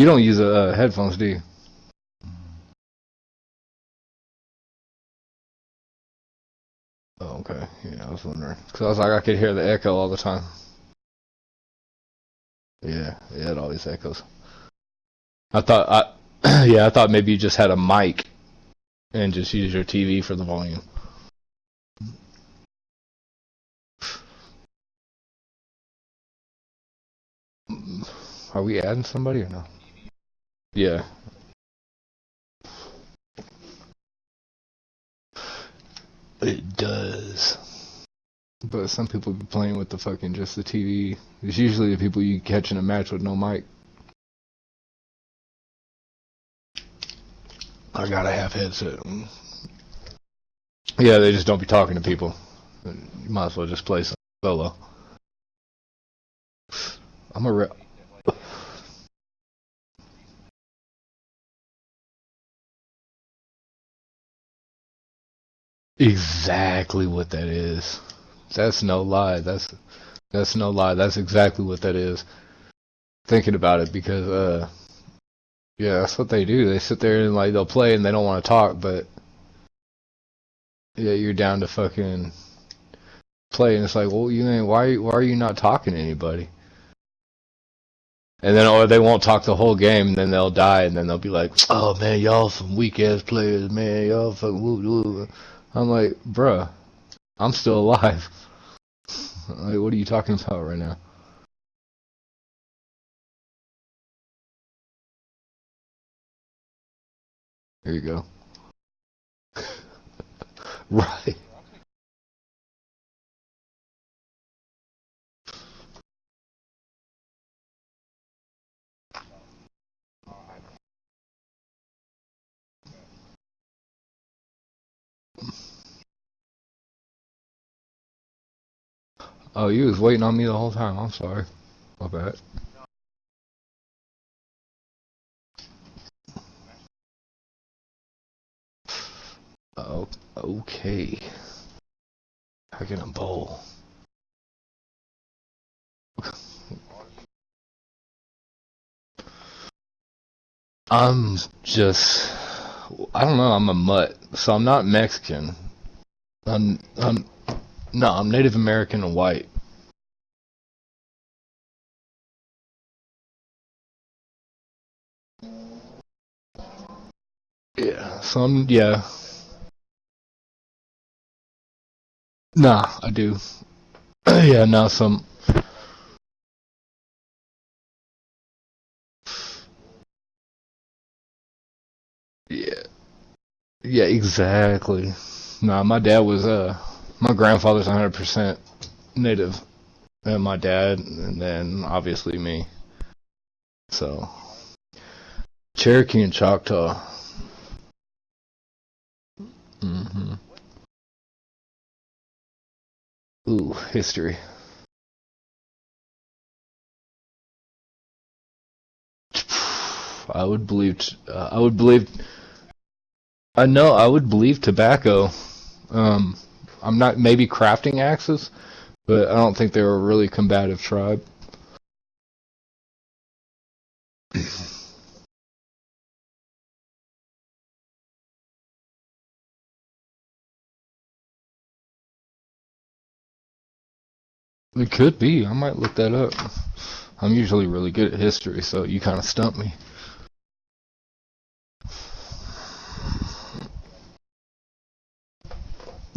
You don't use headphones, do you? Oh, okay. Yeah, I was wondering. Because I was like, I could hear the echo all the time. Yeah, it always echoes. Yeah, I thought maybe you just had a mic and just use your TV for the volume. Are we adding somebody or no? Yeah. It does. But some people be playing with the fucking just the TV. It's usually the people you catch in a match with no mic. I gotta have headset. Yeah, they just don't be talking to people. You might as well just play some solo. I'm a exactly what that is. That's no lie. That's no lie. That's exactly what that is. Thinking about it because yeah, that's what they do. They sit there and like they'll play and they don't want to talk, but yeah, you're down to fucking play and it's like, well, you ain't why are you not talking to anybody? And then or they won't talk the whole game and then they'll die and then they'll be like, oh man, y'all some weak ass players, man, y'all fucking woo woo. I'm like, bruh, I'm still alive. Like, what are you talking about right now? Here you go. Right. Oh, you was waiting on me the whole time. I'm sorry. My bad. Oh, okay. How can I bowl? I'm just, I don't know. I'm a mutt, so I'm not Mexican. I'm no, I'm Native American and white. Yeah, so I'm yeah. Nah, I do. Yeah, no, some. Yeah, yeah, exactly. Nah, my dad was my grandfather's 100% Native, and my dad, and then obviously me. So Cherokee and Choctaw. hmm Ooh, history. I would believe. I would believe. I know. I would believe tobacco. Um, I'm not maybe crafting axes, but I don't think they were a really combative tribe. It could be. I might look that up. I'm usually really good at history, so you kind of stumped me.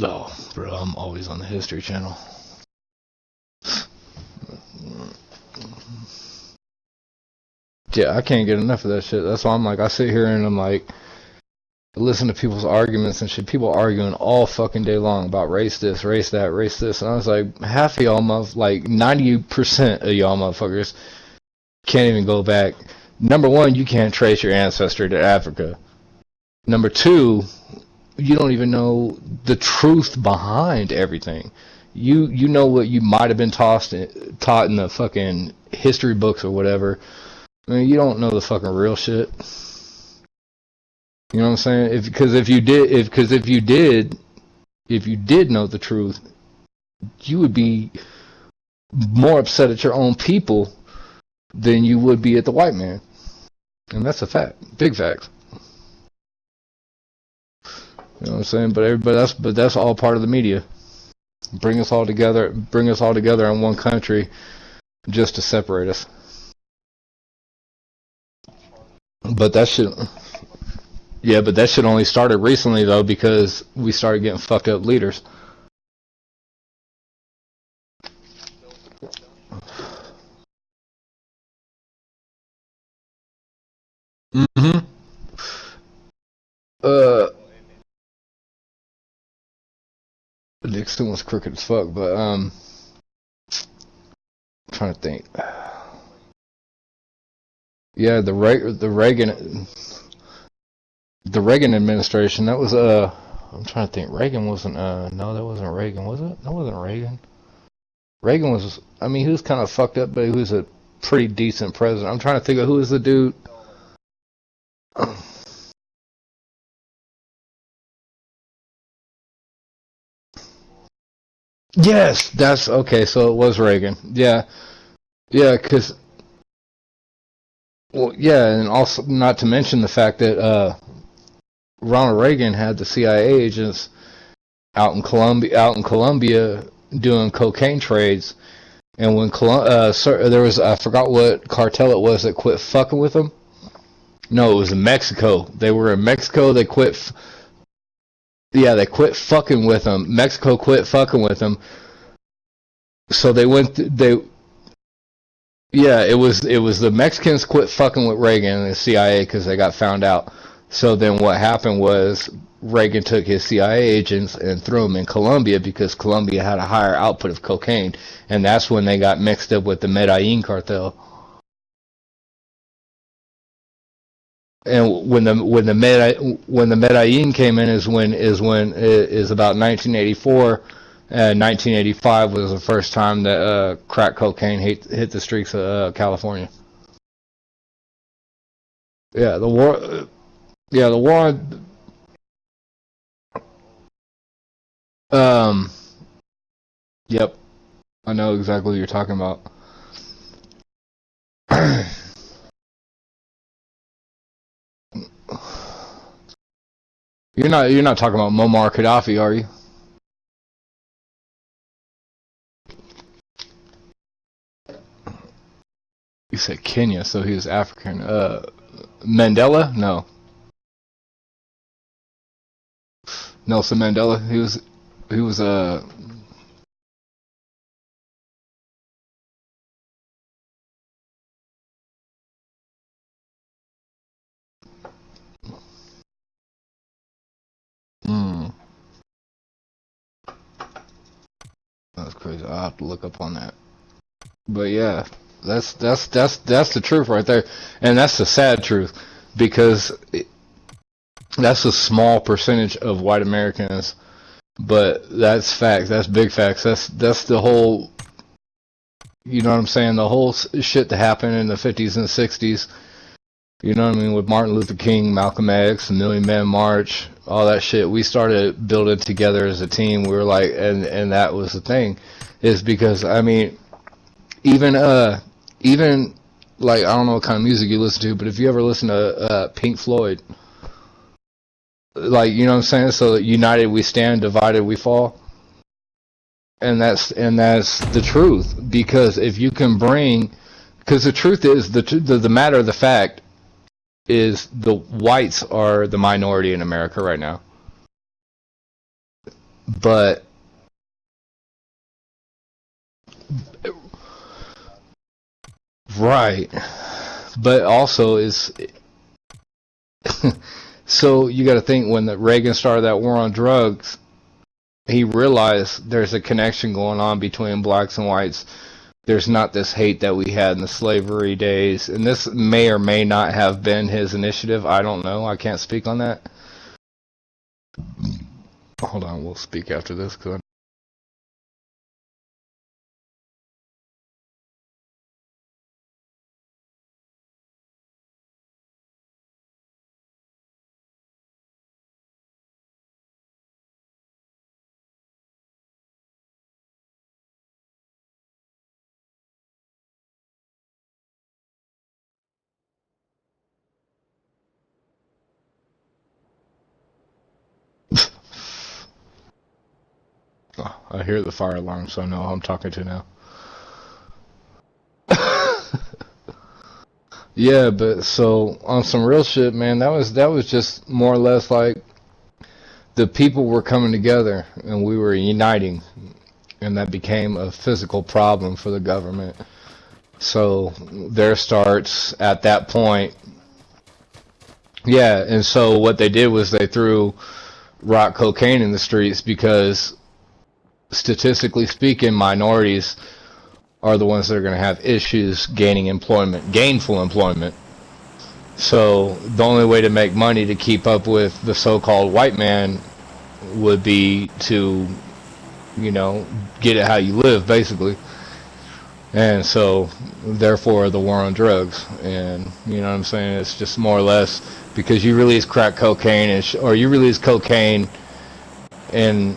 Oh, bro, I'm always on the History Channel. Yeah, I can't get enough of that shit. That's why I'm like, I sit here and I'm like, listen to people's arguments and shit. People arguing all fucking day long about race this, race that, race this. And I was like, half of y'all, like 90% of y'all motherfuckers can't even go back. Number one, you can't trace your ancestry to Africa. Number two, you don't even know the truth behind everything. You know what you might have been taught in the fucking history books or whatever. I mean, you don't know the fucking real shit. You know what I'm saying? Because if you did know the truth, you would be more upset at your own people than you would be at the white man. And that's a fact. Big facts. You know what I'm saying? But that's all part of the media. Bring us all together in one country just to separate us. But that should Yeah, but that shit only started recently though because we started getting fucked up leaders. Mm-hmm. Uh, Nixon was crooked as fuck, but I'm trying to think. Yeah, the Reagan administration. That was I'm trying to think. Reagan wasn't no, that wasn't Reagan, was it? That wasn't Reagan. Reagan was. I mean, he was kind of fucked up, but he was a pretty decent president. I'm trying to think of who was the dude. Yes, that's okay. So it was Reagan. Yeah, yeah, because well, yeah, and also not to mention the fact that Ronald Reagan had the CIA agents out in Colombia doing cocaine trades, and when there was I forgot what cartel it was that quit fucking with them. No, it was in Mexico. They were in Mexico. They quit. Yeah, they quit fucking with them. Mexico quit fucking with them. So they went. They Yeah, it was the Mexicans quit fucking with Reagan and the CIA because they got found out. So then what happened was Reagan took his CIA agents and threw them in Colombia because Colombia had a higher output of cocaine, and that's when they got mixed up with the Medellin cartel. And when the Medellin came in is about 1984. 1985 was the first time that crack cocaine hit the streets of California. Yeah, the war. Yeah, the war. Um. Yep, I know exactly what you're talking about. You're not talking about Muammar Gaddafi, are you? You said Kenya, so he was African. Mandela? No, Nelson Mandela. He was mm, that's crazy. I'll have to look up on that. But yeah, that's the truth right there, and that's the sad truth because that's a small percentage of white Americans. But that's facts. That's big facts. That's the whole. You know what I'm saying? The whole shit that happened in the 50s and 60s. You know what I mean? With Martin Luther King, Malcolm X, the Million Man March, all that shit. We started building together as a team. We were like, and that was the thing, is because I mean, even even like I don't know what kind of music you listen to, but if you ever listen to Pink Floyd, like you know what I'm saying? So united we stand, divided we fall. And that's the truth because if you can bring because the truth is the matter of the fact is the whites are the minority in America right now, but right, but also is so you got to think when the Reagan started that war on drugs, he realized there's a connection going on between blacks and whites. There's not this hate that we had in the slavery days, and this may or may not have been his initiative. I don't know. I can't speak on that. Hold on, we'll speak after this. Cause Oh, I hear the fire alarm, so I know who I'm talking to now. Yeah, but so on some real shit, man, that was just more or less like the people were coming together and we were uniting, and that became a physical problem for the government. So there starts at that point. Yeah, and so what they did was they threw rock cocaine in the streets because statistically speaking, minorities are the ones that are going to have issues gaining employment, gainful employment. So the only way to make money to keep up with the so-called white man would be to, you know, get it how you live, basically. And so, therefore, the war on drugs. And, you know what I'm saying? It's just more or less because you release crack cocaine, or you release cocaine in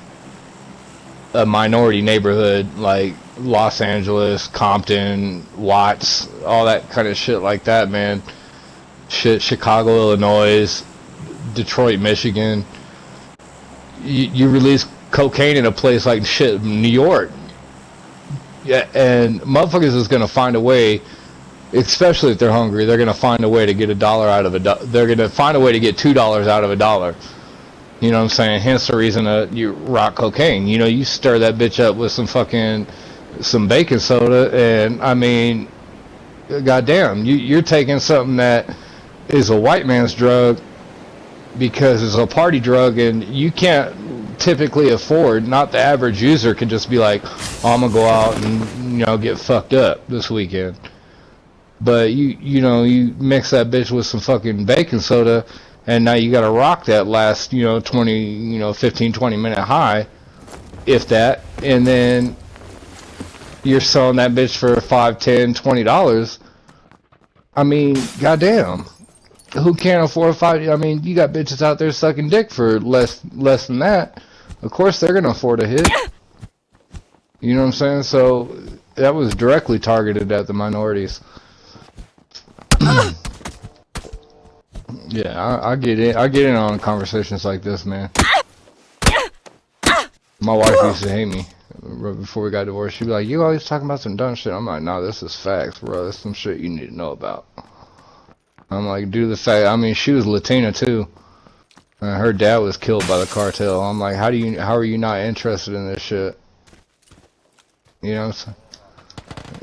a minority neighborhood like Los Angeles, Compton, Watts, all that kind of shit like that, man. Shit, Chicago, Illinois, Detroit, Michigan. You release cocaine in a place like shit, New York. Yeah, and motherfuckers is gonna find a way, especially if they're hungry. They're gonna find a way to get $1 out of they're gonna find a way to get $2 out of $1. You know what I'm saying? Hence the reason you rock cocaine. You know, you stir that bitch up with some baking soda, and I mean, goddamn, you're taking something that is a white man's drug because it's a party drug, and you can't typically afford. Not the average user can just be like, oh, I'm gonna go out and, you know, get fucked up this weekend. But you know, you mix that bitch with some fucking baking soda, and now you gotta rock that last, you know, 15, 20 minute high, if that, and then you're selling that bitch for $5, $10, $20. I mean, goddamn. Who can't afford I mean, you got bitches out there sucking dick for less than that. Of course they're gonna afford a hit. You know what I'm saying? So that was directly targeted at the minorities. Yeah, I get it. I get in on conversations like this, man. My wife used to hate me before we got divorced. She'd be like, "You always talking about some dumb shit." I'm like, "Nah, this is facts, bro. This is some shit you need to know about." I'm like, "Do the fact." I mean, she was Latina too. Her dad was killed by the cartel. I'm like, how are you not interested in this shit? You know what I'm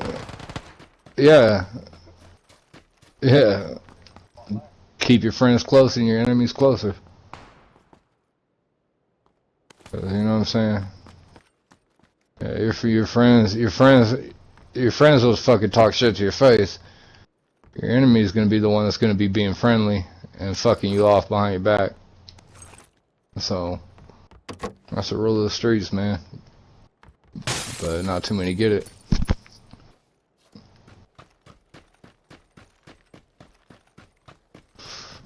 saying? Yeah. Yeah. Keep your friends close and your enemies closer. You know what I'm saying? Yeah, your friends will fucking talk shit to your face. Your enemy is gonna be the one that's gonna be being friendly and fucking you off behind your back. So that's the rule of the streets, man. But not too many get it.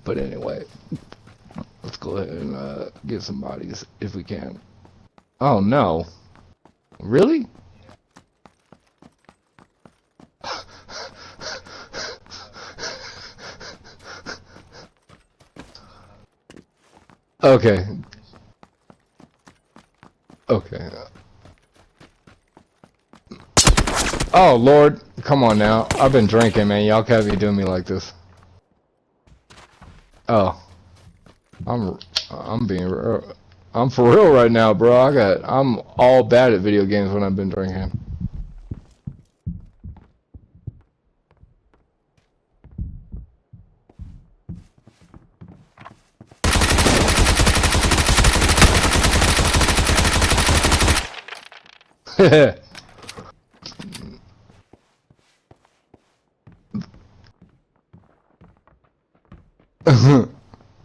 But anyway, let's go ahead and get some bodies if we can. Oh no. Really? Okay. Okay. Oh Lord, come on now. I've been drinking, man. Y'all can't be doing me like this. Oh, I'm for real right now, bro. I'm all bad at video games when I've been drinking.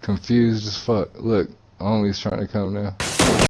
Confused as fuck. Look, Only's trying to come now.